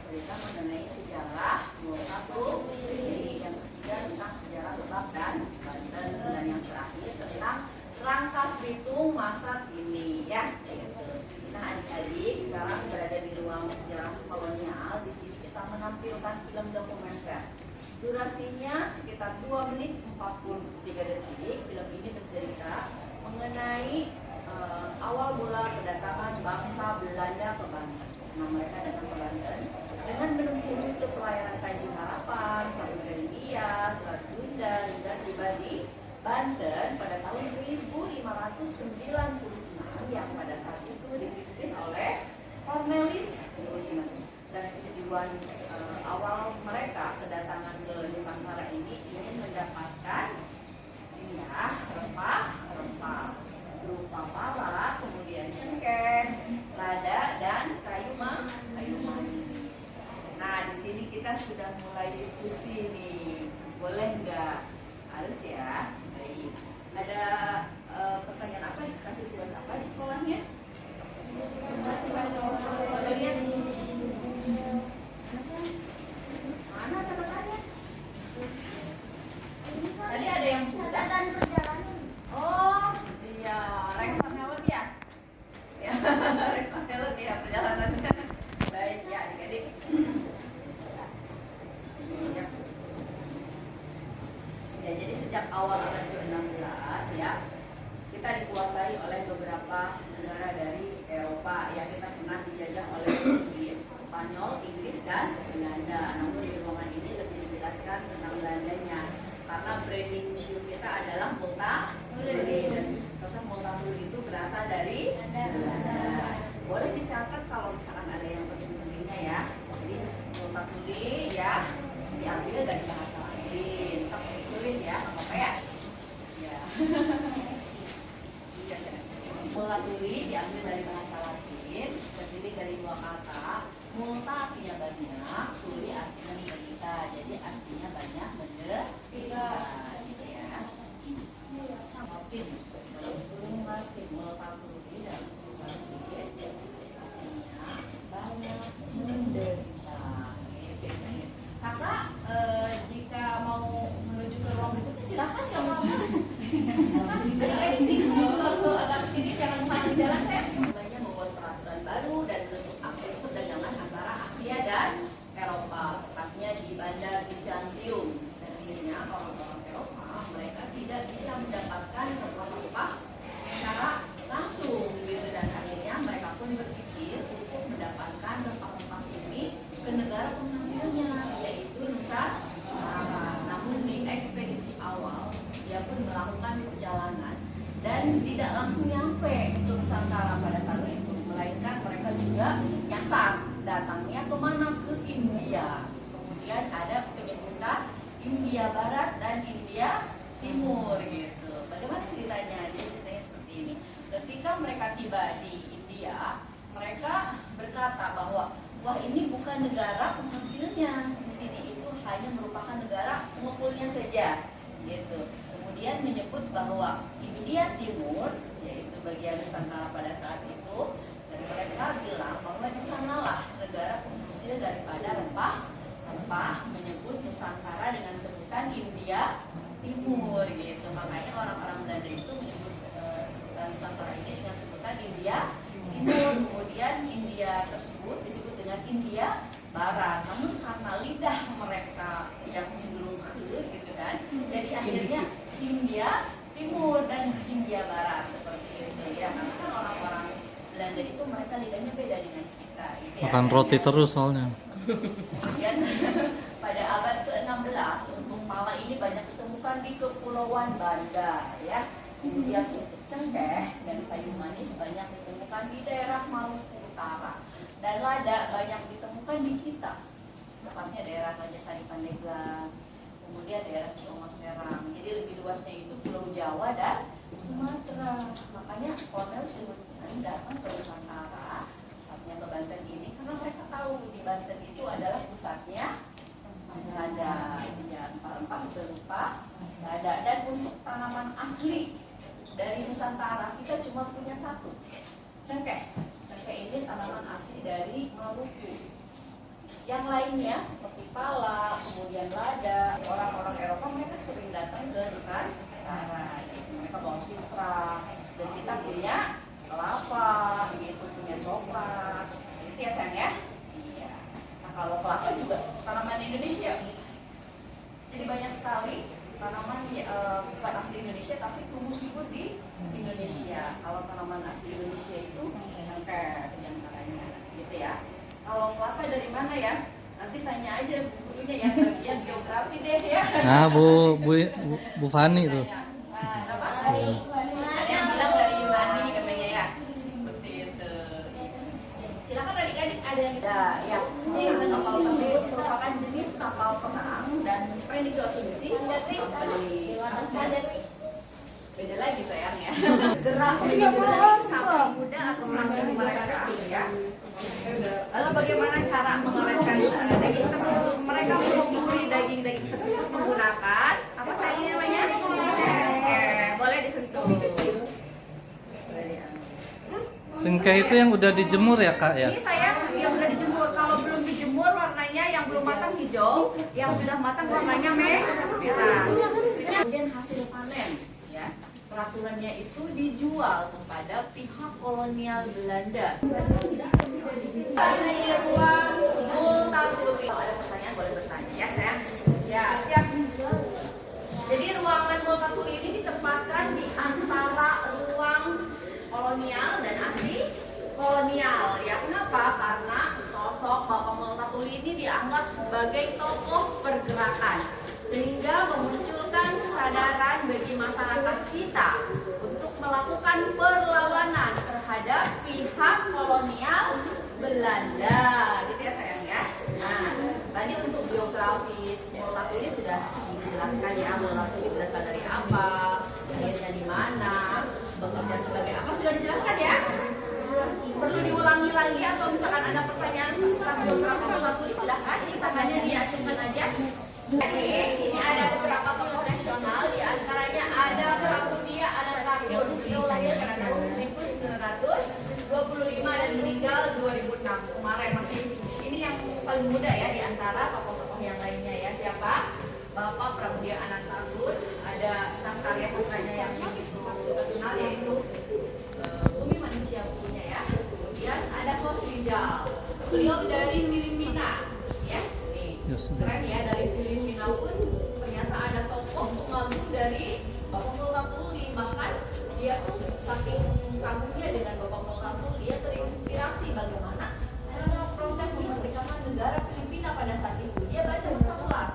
bercerita mengenai sejarah Multatuli, yang ketiga tentang sejarah Lebak dan Banten, dan yang terakhir tentang Rangkas Bitung masa kini, ya. Nah, adik-adik sekarang berada di ruang sejarah kolonial. Di sini kita menampilkan film dokumenter. Durasinya sekitar 2 menit 43 detik. Film ini bercerita mengenai awal mula kedatangan bangsa Belanda ke Banten. Nah, mereka datang ke Banten dengan menempuh rute pelayaran Tanjung Harapan, Samudra Hindia, Selat Sunda, hingga tiba di Banten pada tahun 1596 yang pada saat itu dipimpin oleh Cornelis Jonan. Dan tujuan awal mereka kedatangan ke Nusantara ini ingin mendapatkan rempah-rempah berupa pala, kemudian cengkeh, lada, dan kayu manis. Nah, di sini kita sudah mulai diskusi nih, boleh nggak? Harus ya. Baik. Ada pertanyaan apa? Dikasih tugas apa di sekolahnya? Lihat mana catatannya? Tadi ada yang sudah dan perjalanan. Oh, iya, Rex Panelot ya? Ya, Rex Panelot ya, perjalanan. Baik ya, adik-adik. Ya, jadi sejak awal abad ke-16 ya, kita dikuasai oleh beberapa negara dari Eropa yang kita pernah dijajah oleh Portugis, Spanyol, Inggris, dan Belanda. Namun di ruangan ini lebih dijelaskan tentang Belandanya, karena branding museum kita adalah Multatuli, dan proses Multatuli itu berasal dari Belanda. Boleh dicatat kalau misalkan ada yang penting-pentingnya ya. Jadi Multatuli ya diambil dari bahasa lain, tetap ditulis ya, apa ya? Ya. Multatuli diambil dari bahasa Latin, terdiri dari 2 kata. Multa artinya banyak, tuli artinya menderita. Jadi artinya banyak menderita, gitu ya. Multatuli dalam kurung Latin, Multatuli dalam kurung Latin artinya banyak menderita. Kakak, jika mau menuju ke ruang berikutnya silakan, nggak apa-apa. Adik-adik sini agak kesini, jangan lupa di jalan ya. Banyak membuat peraturan baru dan menutup akses perdagangan antara Asia dan Eropa, tepatnya di Bandar Byzantium. Dan akhirnya orang-orang Eropa mereka tidak bisa mendapatkan rempah-rempah secara langsung, gitu. Dan akhirnya mereka pun berpikir untuk mendapatkan rempah-rempah ini ke negara penghasilnya, yaitu Nusantara. Namun di ekspedisi awal dia pun melakukan perjalanan dan tidak langsung nyampe ke Nusantara pada saat itu, melainkan mereka juga nyasar datangnya kemana? Ke India. Kemudian ada penyebutan India Barat dan India Timur, gitu. Bagaimana ceritanya? Jadi ceritanya seperti ini. Ketika mereka tiba di India, mereka berkata bahwa wah, ini bukan negara penghasilnya, di sini itu hanya merupakan negara pengumpulnya saja, gitu. Kemudian menyebut bahwa India Timur, yaitu bagian Nusantara pada saat itu, dan mereka bilang bahwa di sanalah negara penghasil daripada rempah-rempah, menyebut Nusantara dengan sebutan India Timur, gitu. Makanya orang-orang Belanda itu menyebut sebutan Nusantara ini dengan sebutan India Timur. Kemudian India tersebut disebut dengan India Barat. Namun karena lidah mereka yang cenderung gitu kan, jadi akhirnya India Timur dan India Barat, seperti itu ya. Karena kan orang-orang Belanda itu mereka lidahnya beda dengan kita, gitu ya. Makan roti terus soalnya. Kemudian pada abad ke-16 untuk pala ini banyak ditemukan di Kepulauan Banda ya. Kemudian untuk cengkeh dan kayu manis banyak ditemukan di daerah Maluku Utara, dan lada banyak ditemukan di kita, tepatnya daerah Rajasari Pandeglang, kemudian daerah Ciongos Serang. Jadi lebih luasnya itu Pulau Jawa dan Sumatera. Makanya Cornelis Jonan datang ke Nusantara, tepatnya ke Banten ini, karena mereka tahu di Banten itu adalah pusatnya lada, ya, rempah-rempah berupa lada. Dan untuk tanaman asli dari Nusantara kita cuma punya satu, cengkeh. Cengkeh ini tanaman asli dari Maluku. yang lainnya seperti pala, kemudian lada. Orang-orang Eropa mereka sering datang ke Nusantara. Mereka bawa sutra, dan kita punya kelapa, gitu, punya coklat. Itu ya sayang ya. Iya. Nah kalau kelapa juga tanaman Indonesia. Jadi banyak sekali tanaman bukan asli Indonesia tapi tumbuh subur di Indonesia. Kalau tanaman asli Indonesia itu cengkeh diantaranya, gitu ya. Kalau kelapa dari mana ya? Nanti tanya aja gurunya ya, bagian geografi deh ya. Nah, Bu Fani tuh. Nah, apa? Ada yang bilang dari Yunani katanya ya. Seperti itu. Silakan adik-adik ada yang ya. Kapal tersebut merupakan jenis kapal perang dan Prenigosumsi company. Beda lagi sayang ya. Gerak dari sapi muda atau sapi mereka ya. Lalu bagaimana cara mengawetkan daging tersebut? Mereka mengumpuli daging-daging tersebut menggunakan apa saya ini namanya? Boleh disentuh. Cengkeh itu yang udah dijemur ya kak ya? Ini sayang yang udah dijemur. Kalau belum dijemur warnanya yang belum matang hijau, yang sudah matang warnanya merah. Kemudian hasil panen ya. Peraturannya itu dijual kepada pihak kolonial Belanda. Di ruang multatuli. Kalau ada pertanyaan boleh bertanya ya sayang. Ya siap. Jadi ruangan multatuli ini ditempatkan di antara ruang kolonial dan anti kolonial. Ya kenapa? Karena sosok Bapak Multatuli ini dianggap sebagai tokoh pergerakan, sehingga memunculkan kesadaran bagi masyarakat kita untuk melakukan perlawanan terhadap pihak kolonial Belanda, gitu ya sayang ya. Nah, tadi untuk biografis Multatuli sudah dijelaskan ya, Multatuli berasal dari apa, lahirnya di mana, bekerja sebagai apa, sudah dijelaskan ya. Perlu diulangi lagi atau misalkan ada pertanyaan seputar biografi Multatuli silahkan, ini tanya diacukan aja. Jadi ini ada beberapa tokoh nasional, di antaranya ada Pramudia Anantatur, beliau lahir pada tahun 1925 dan meninggal 2006 kemarin. Masih ini yang paling muda ya di antara tokoh-tokoh yang lainnya ya. Siapa? Bapak Pramudia Anantatur. Ada sang karya-sastranya yang begitu terkenal yaitu Bumi Manusia punya ya. Kemudian ada Kos Rijal, beliau dari Filipina ya. Keren ya, dari Filipina pun ternyata ada tokoh pengagum dari Bapak Multatuli. Bahkan dia tuh saking kagumnya dengan Bapak Multatuli, dia terinspirasi bagaimana cara proses memerdekakan negara Filipina pada saat itu. Dia baca Maksatulat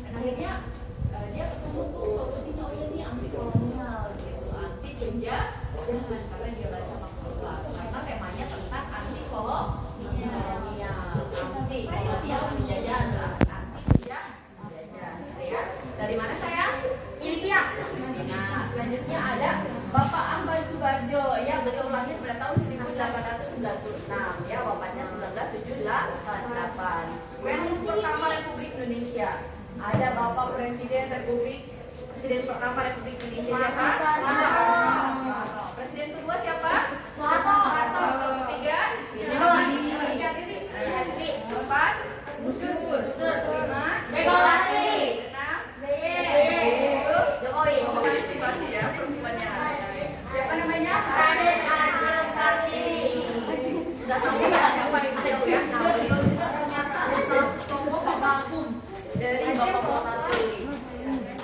dan akhirnya dia ketemu tuh solusinya, oh ini anti kolonial gitu, anti penjajahan, karena dia baca Maksatulat karena temanya tentang anti kolonial, anti kolonial penjajahan. Dari mana saya? Filipina. Nah, selanjutnya ada Bapak Ahmad Subarjo ya, beliau lahir pada tahun 1896 ya, wafatnya 1978. Menlu pertama Republik Indonesia. Ada Bapak Presiden pertama Republik Indonesia siapa? Soekarno. Presiden kedua siapa? Soeharto. Ketiga? Keempat? Gus Dur. Kelima? Megawati. Jokowi, partisipasi ya perempuannya. Siapa namanya? Raden Adil Kartini. Enggak tahu ya siapa itu ya. Nah, beliau juga ternyata salah satu tokoh pengagum dari Bapak Multatuli.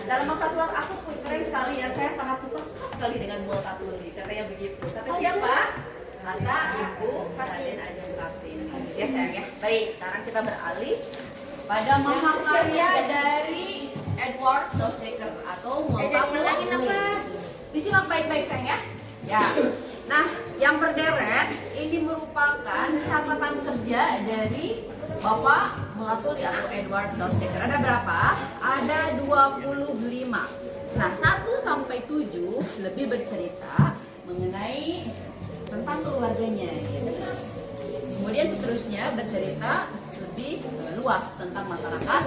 Dalam Maksatulat aku keren sekali ya. Saya sangat suka sekali dengan Multatuli. Katanya begitu. Kata siapa? Kata Ibu Raden Adil Kartini. Ya sayang ya. Baik, sekarang kita beralih pada mahakarya dari Edward Doesdecker atau Multatuli. Disimak baik-baik sayang ya. Ya. Nah, yang berderet ini merupakan catatan kerja dari Bapak Multatuli atau Edward Doesdecker. Ada berapa? Ada 25. Nah, 1 sampai 7 lebih bercerita mengenai tentang keluarganya. Kemudian penerusnya bercerita lebih luas tentang masyarakat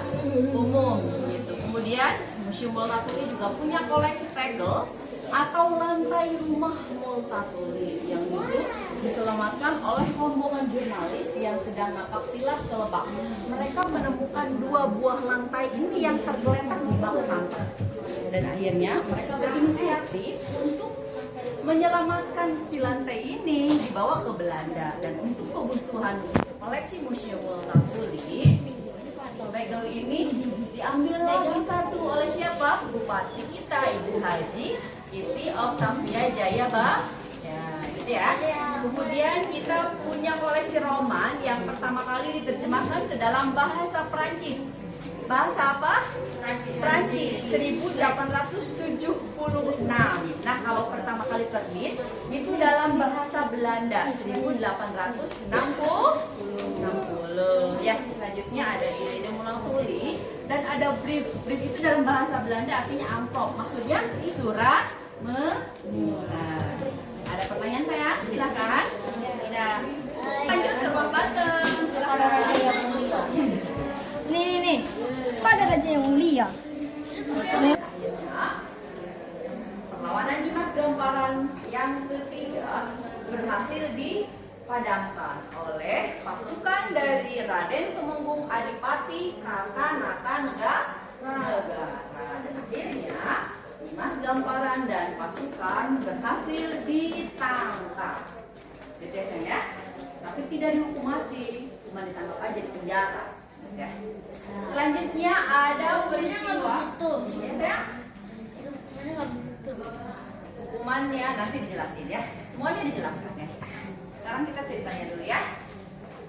umum gitu. Kemudian Museum Multatuli juga punya koleksi tegel atau lantai rumah Multatuli yang itu diselamatkan oleh rombongan jurnalis yang sedang napak tilas ke Lebak. Mereka menemukan 2 buah lantai ini yang tergeletak di bak sampah. Dan akhirnya mereka berinisiatif untuk menyelamatkan si lantai ini, dibawa ke Belanda. Dan untuk kebutuhan koleksi Museum Multatuli, bagel ini diambil lagi satu oleh siapa? Bupati kita, Ibu Haji Iti Octavia Jaya ya, gitu ya. Kemudian kita punya koleksi roman yang pertama kali diterjemahkan ke dalam bahasa Prancis. Bahasa apa? Prancis 1876. Nah, kalau pertama kali terbit itu dalam bahasa Belanda 1860. Ya, selanjutnya ada Ide Multatuli dan ada brief. Brief itu dalam bahasa Belanda artinya amplop. Maksudnya surat menyurat. Ada pertanyaan saya? Silakan. Tidak. Lanjut ke ruang Batang. Silakan. Nih. Kok ada raja yang mulia? Akhirnya perlawanan Dimas Gamparan yang ketiga berhasil dipadamkan oleh pasukan dari Raden Tumenggung Adipati Kartanata Negara. Dan akhirnya Dimas Gamparan dan pasukan berhasil ditangkap. Gitu ya, sayang ya? Tapi tidak dihukum mati, cuma ditangkap aja di penjara. Ya. Selanjutnya ada peristiwa. Ya, sayang? Hukumannya nanti dijelasin ya. Semuanya dijelaskan ya. Sekarang kita ceritanya dulu ya.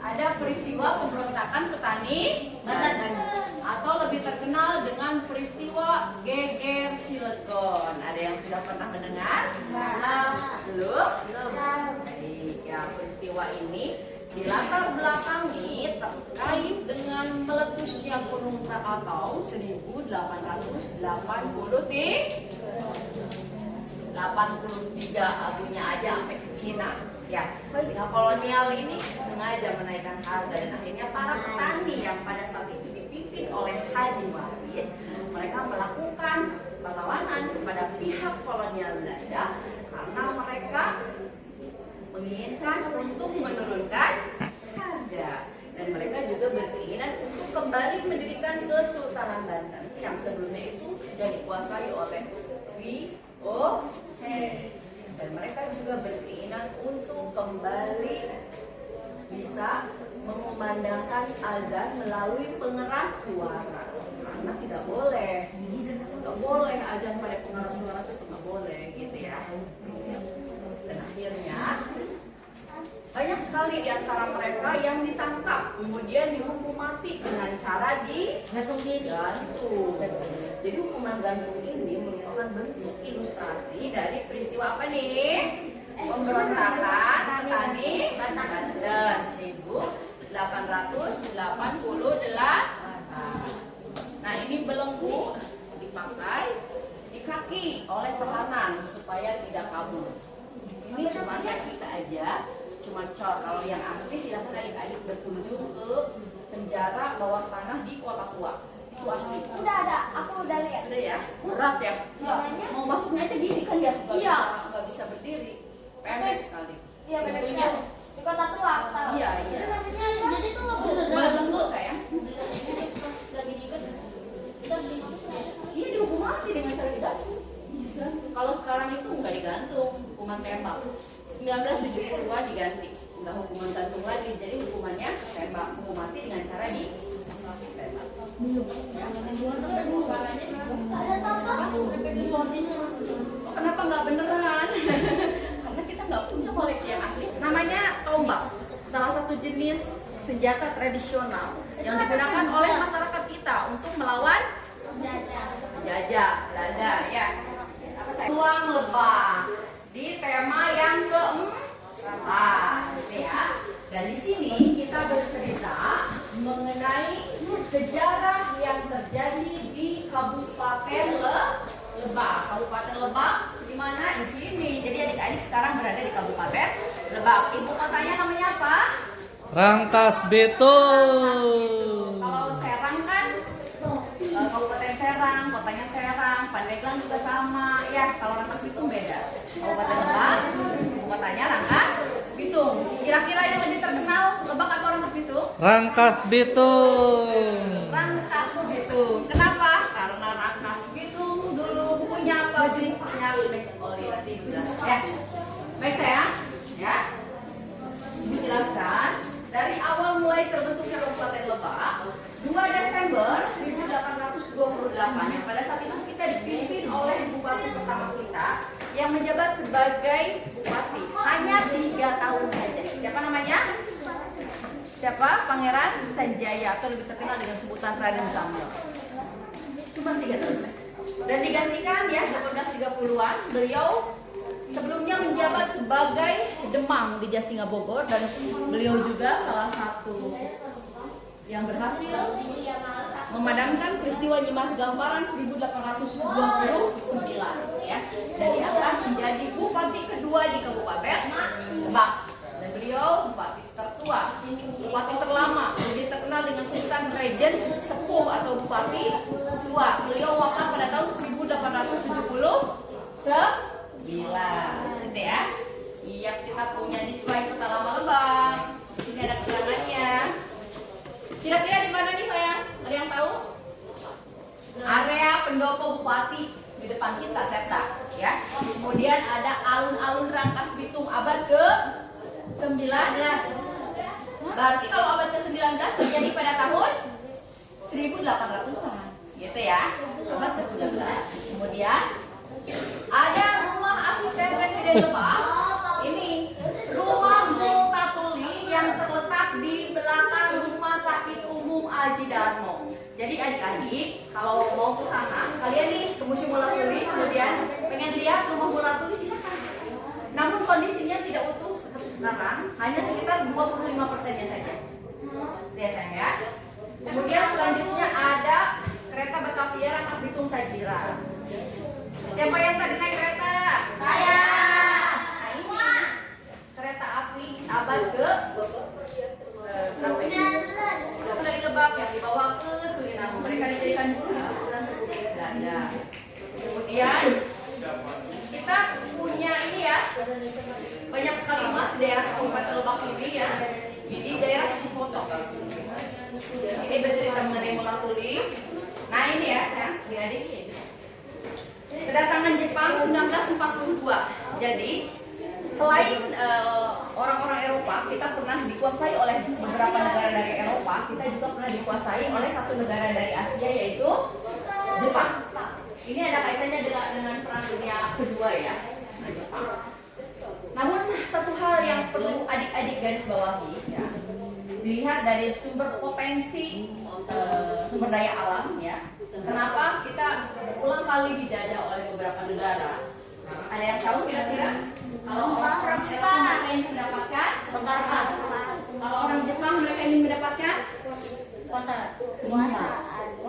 Ada peristiwa pemberontakan petani Banten atau lebih terkenal dengan peristiwa Geger Cilegon. Ada yang sudah pernah mendengar? Belum? Baik, ya peristiwa ini dilatar belakangi terkait dengan meletusnya Gunung Krakatau 1883 abunya aja sampai ke Cina. Ya, pihak kolonial ini sengaja menaikkan harga dan akhirnya para petani yang pada saat itu dipimpin oleh Haji Wasid, mereka melakukan perlawanan kepada pihak kolonial Belanda karena mereka menginginkan untuk menurunkan harga dan mereka juga berkeinginan untuk kembali mendirikan Kesultanan Banten yang sebelumnya itu sudah dikuasai oleh VOC. Dan mereka juga berkeinginan untuk kembali bisa mengumandangkan azan melalui pengeras suara karena tidak boleh azan pada pengeras suara itu nggak boleh gitu ya. Dan akhirnya banyak sekali di antara mereka yang ditangkap kemudian dihukum mati dengan cara digantung. Jadi hukuman gantung ini merupakan bentuk ilustrasi dari peristiwa apa nih? Pemberontakan petani Banten 1888. Nah, ini belenggu dipakai di kaki oleh tahanan supaya tidak kabur. Ini cuma kita aja, cuma kalau yang asli silahkan adik-adik berkunjung ke penjara bawah tanah di Kota Tua. Itu asli. Udah ada, aku udah lihat. Udah ya? Berat ya? Mau masuknya aja gini kan ya? Iya. Nggak bisa berdiri. Pendek sekali. Iya, benar Pintunya. sekali. Di Kota Tua, tahu. Iya. Jadi tuh Belenggu sayang. lagi diikat. Kita beli Iya dihukum mati dengan cara digantung. Kalau sekarang itu nggak digantung, hukuman tembak. 1970-an diganti, nggak hukuman gantung lagi. Jadi hukumannya tembak, hukum mati dengan cara ditembak. ada tapak. Oh, kenapa nggak beneran? Karena kita nggak punya koleksi yang asli. Namanya tombak, salah satu jenis senjata tradisional yang digunakan oleh masyarakat kita untuk melawan penjajah Belanda ya. Ruang lebah di tema yang keempat ya. Dan di sini kita bercerita mengenai sejarah yang terjadi di Kabupaten Lebak. Kabupaten Lebak di mana? Di sini. Jadi adik-adik sekarang berada di Kabupaten Lebak. Ibu kotanya namanya apa? Rangkas Bitung. Kalau Serang kan Kabupaten Serang, kotanya Serang, Pandeglang juga sama. Ya, kalau Rangkas Bitung beda. Bitung. Kira-kira yang lebih terkenal Lebak atau Rangkas Bitung? Rangkas Bitung. Rangkas Bitung. Kenapa? Karena Rangkas Bitung dulu punya pabriknya Max Oli. Nanti dijelaskan. Ya. Baik sayang, ya. Ibu jelaskan dari awal mulai terbentuknya Kabupaten Lebak 2 Desember 1828 yang pada saat itu kita dipimpin oleh bupati pertama kita yang menjabat sebagai bupati hanya 3 tahun saja. Siapa namanya? Siapa? Pangeran Sanjaya atau lebih terkenal dengan sebutan Raden Zamno. Cuma 3 tahun saja. Dan digantikan ya 1830-an beliau sebelumnya menjabat sebagai Demang di Jasinga Bogor dan beliau juga salah satu yang berhasil memadamkan peristiwa Nyimas Gamparan 1829 ya dan diangkat menjadi bupati kedua di Kabupaten Lebak dan beliau bupati tertua, bupati terlama, jadi terkenal dengan sebutan Regent Sepuh atau Bupati Tua. Beliau wafat pada tahun 1879 gitu ya. Iya, kita punya display peta lama Lebak. Ini ada keterangannya. Kira-kira di mana nih sayang? Ada yang tahu? Area pendopo bupati di depan kita, Seta, ya. Kemudian ada alun-alun Rangkas Bitung abad ke-19. Berarti kalau abad ke-19 terjadi pada tahun 1800-an, gitu ya. Abad ke-19. Kemudian ada rumah asisten presiden Lebak. Ini rumah Multatuli yang terletak di belakang Rumah Sakit Umum Aji Darmo. Jadi adik-adik kalau mau ke sana sekalian nih ke Museum Multatuli, kemudian pengen lihat rumah Multatuli silakan. Namun kondisinya tidak utuh seperti sekarang, hanya sekitar 25%-nya saja. Ya sayang ya. Kemudian selanjutnya ada kereta Batavia Rangkas Bitung Sajira. Siapa yang tadi naik kereta? Saya. Nah ini kereta api abad ke berapa ini? Dari Lebak yang dibawa ke Suriname. Mereka dijadikan guru di keturunan Republik Belanda. Kemudian kita punya ini ya, banyak sekali emas di daerah Kabupaten Lebak ini ya. Ini daerah Cipotok. Ini bercerita mengenai Multatuli. Nah ini ya, adik-adik. Kedatangan Jepang 1942. Jadi selain orang-orang Eropa, kita pernah dikuasai oleh beberapa negara dari Eropa. Kita juga pernah dikuasai oleh satu negara dari Asia yaitu Jepang. Ini ada kaitannya dengan Perang Dunia Kedua ya. Nah, Jepang. Namun satu hal yang perlu adik-adik garis bawahi ya, dilihat dari sumber potensi sumber daya alam ya. Kenapa kita berulang kali dijajah oleh beberapa negara? Ada yang tahu kira-kira? Kalau orang Eropa mereka ingin mendapatkan apa? Kalau orang Jepang mereka ingin mendapatkan minyak.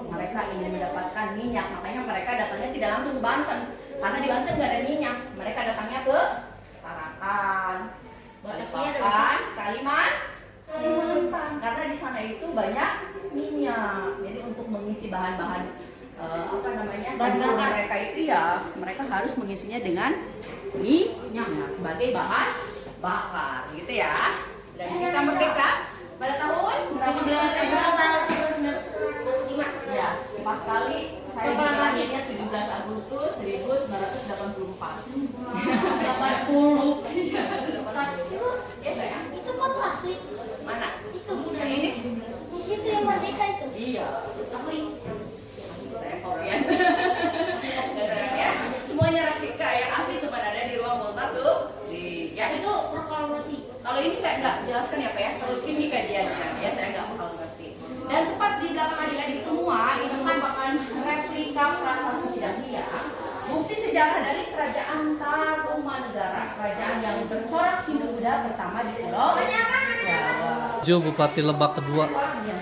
Mereka ingin mendapatkan minyak, makanya mereka datangnya tidak langsung ke Banten, karena di Banten nggak ada minyak. Mereka datangnya ke Tarakan, Balikpapan, Kalimantan, karena di sana itu banyak minyak. Jadi untuk mengisi bahan-bahan kandungan mereka itu ya, mereka harus mengisinya dengan minyak sebagai bahan bakar, gitu ya. Dan kita merdeka pada tahun 1745. Ya, pas kali saya lahirnya 17 Agustus 1984. 80. Ya sayang. Itu foto asli. Mana? Itu Yang ini? di situ yang merdeka itu. Iya. Asli. Saya kopian. Ya, semuanya replika ya, asli cuma ada di ruang Multatuli. Ya itu proklamasi. Kalau ini saya nggak jelaskan ya Pak ya, terlalu tinggi kajiannya ya, saya nggak bakal ngerti. Dan tepat di belakang adik-adik semua ini merupakan replika prasasti Cidanghiang, bukti sejarah dari Kerajaan Tarumanegara, kerajaan yang bercorak Hindu Buddha pertama di Pulau Jawa. Jo Bupati Lebak kedua. Ya.